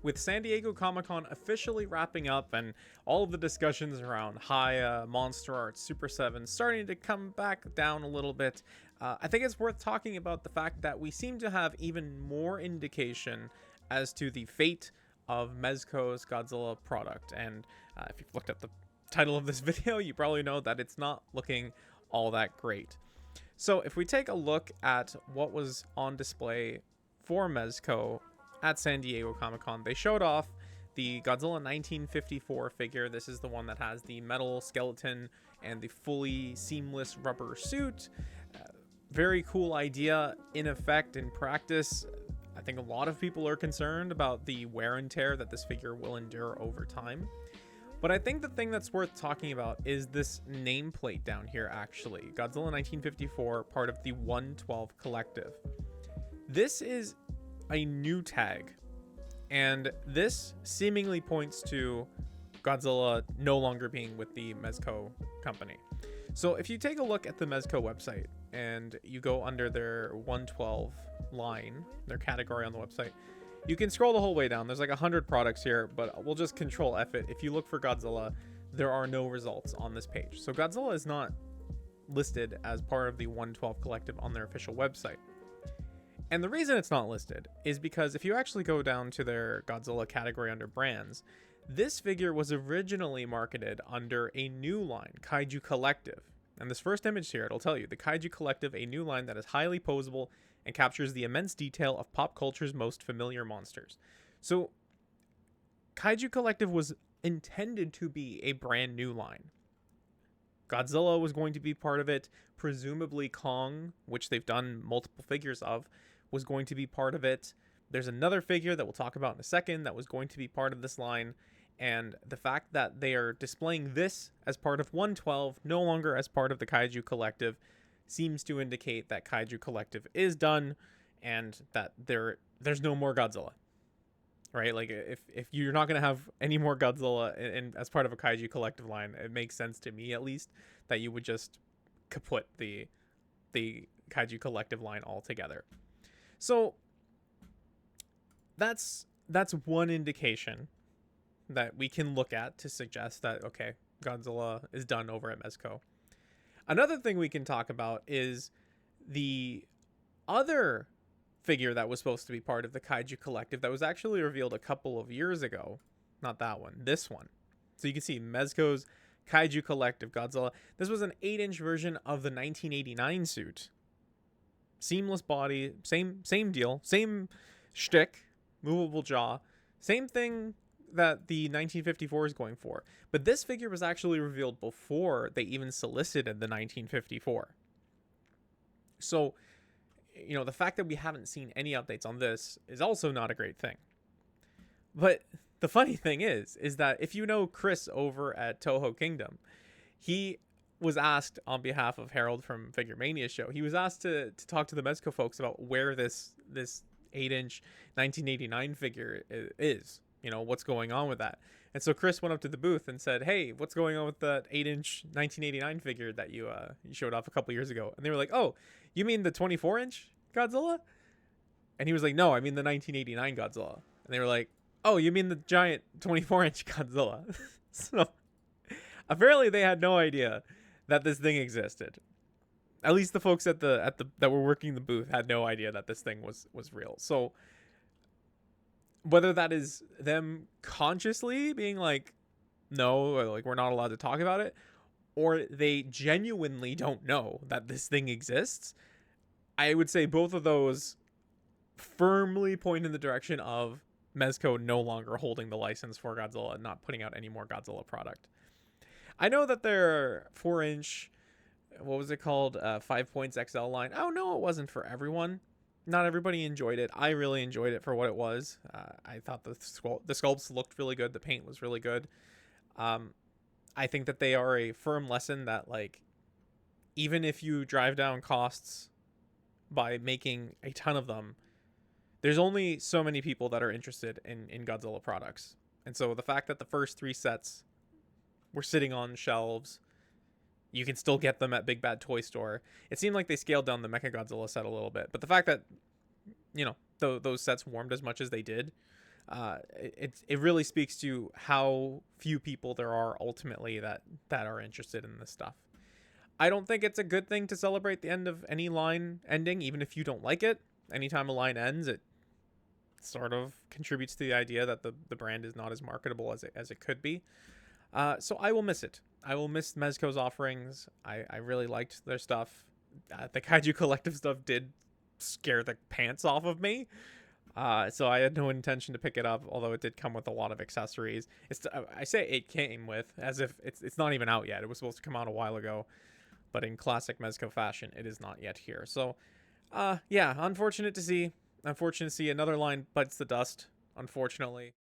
with San Diego Comic-Con officially wrapping up and all of the discussions around Haya, Monster Arts, Super 7 starting to come back down a little bit, I think it's worth talking about the fact that we seem to have even more indication as to the fate of Mezco's Godzilla product. And if you've looked at the title of this video, you probably know that it's not looking all that great. So if we take a look at what was on display for Mezco at San Diego Comic-Con, they showed off the Godzilla 1954 figure. This is the one that has the metal skeleton and the fully seamless rubber suit. Very cool idea. In effect, in practice, I think a lot of people are concerned about the wear and tear that this figure will endure over time. But I think the thing that's worth talking about is this nameplate down here, actually. Godzilla 1954, part of the 112 Collective. This is a new tag, and this seemingly points to Godzilla no longer being with the Mezco company. So if you take a look at the Mezco website and you go under their 112 line, their category on the website, you can scroll the whole way down. There's like 100 products here, but we'll just control F it. If you look for Godzilla, there are no results on this page. So Godzilla is not listed as part of the 112 Collective on their official website. And the reason it's not listed is because if you actually go down to their Godzilla category under brands, this figure was originally marketed under a new line, Kaiju Collective. And this first image here, it'll tell you, the Kaiju Collective, a new line that is highly posable and captures the immense detail of pop culture's most familiar monsters. So Kaiju Collective was intended to be a brand new line. Godzilla was going to be part of it. Presumably Kong, which they've done multiple figures of, was going to be part of it. There's another figure that we'll talk about in a second that was going to be part of this line. And the fact that they are displaying this as part of 112, no longer as part of the Kaiju Collective, seems to indicate that Kaiju Collective is done and that there's no more Godzilla. Right? Like if you're not going to have any more Godzilla in as part of a Kaiju Collective line, it makes sense to me at least that you would just kaput the Kaiju Collective line altogether. So that's one indication that we can look at to suggest that, okay, Godzilla is done over at Mezco. Another thing we can talk about is the other figure that was supposed to be part of the Kaiju Collective that was actually revealed a couple of years ago. Not that one, this one. So you can see Mezco's Kaiju Collective Godzilla. This was an 8-inch version of the 1989 suit. Seamless body, same deal, same shtick, movable jaw, same thing that the 1954 is going for. But this figure was actually revealed before they even solicited the 1954. So, you know, the fact that we haven't seen any updates on this is also not a great thing. But the funny thing is that if you know Chris over at Toho Kingdom, he was asked on behalf of Harold from Figure Mania show, he was asked to talk to the Mezco folks about where this 8-inch 1989 figure is. You know, what's going on with that. And so Chris went up to the booth and said, hey, what's going on with that 8-inch 1989 figure that you showed off a couple years ago? And they were like, oh, you mean the 24-inch Godzilla? And he was like, no, I mean the 1989 Godzilla. And they were like, oh, you mean the giant 24-inch Godzilla? So apparently they had no idea that this thing existed. At least the folks at the that were working the booth had no idea that this thing was real. So whether that is them consciously being like, no, or like we're not allowed to talk about it, or they genuinely don't know that this thing exists, I would say both of those firmly point in the direction of Mezco no longer holding the license for Godzilla and not putting out any more Godzilla product. I know that their 4-inch, what was it called, 5pointsXL line, oh no, it wasn't for everyone. Not everybody enjoyed it. I really enjoyed it for what it was. I thought the sculpts looked really good. The paint was really good. I think that they are a firm lesson that, like, even if you drive down costs by making a ton of them, there's only so many people that are interested in Godzilla products. And so the fact that the first 3 sets were sitting on shelves, you can still get them at Big Bad Toy Store. It seemed like they scaled down the Mechagodzilla set a little bit, but the fact that, you know, those sets warmed as much as they did, It really speaks to how few people there are ultimately that are interested in this stuff. I don't think it's a good thing to celebrate the end of any line ending, even if you don't like it. Anytime a line ends, it sort of contributes to the idea that the brand is not as marketable as it could be. So I will miss it. I will miss Mezco's offerings. I really liked their stuff. The Kaiju Collective stuff did scare the pants off of me. So I had no intention to pick it up, although it did come with a lot of accessories. I say it came with, as if it's not even out yet. It was supposed to come out a while ago, but in classic Mezco fashion, it is not yet here. So, yeah, unfortunate to see. Unfortunate to see another line bites the dust, unfortunately.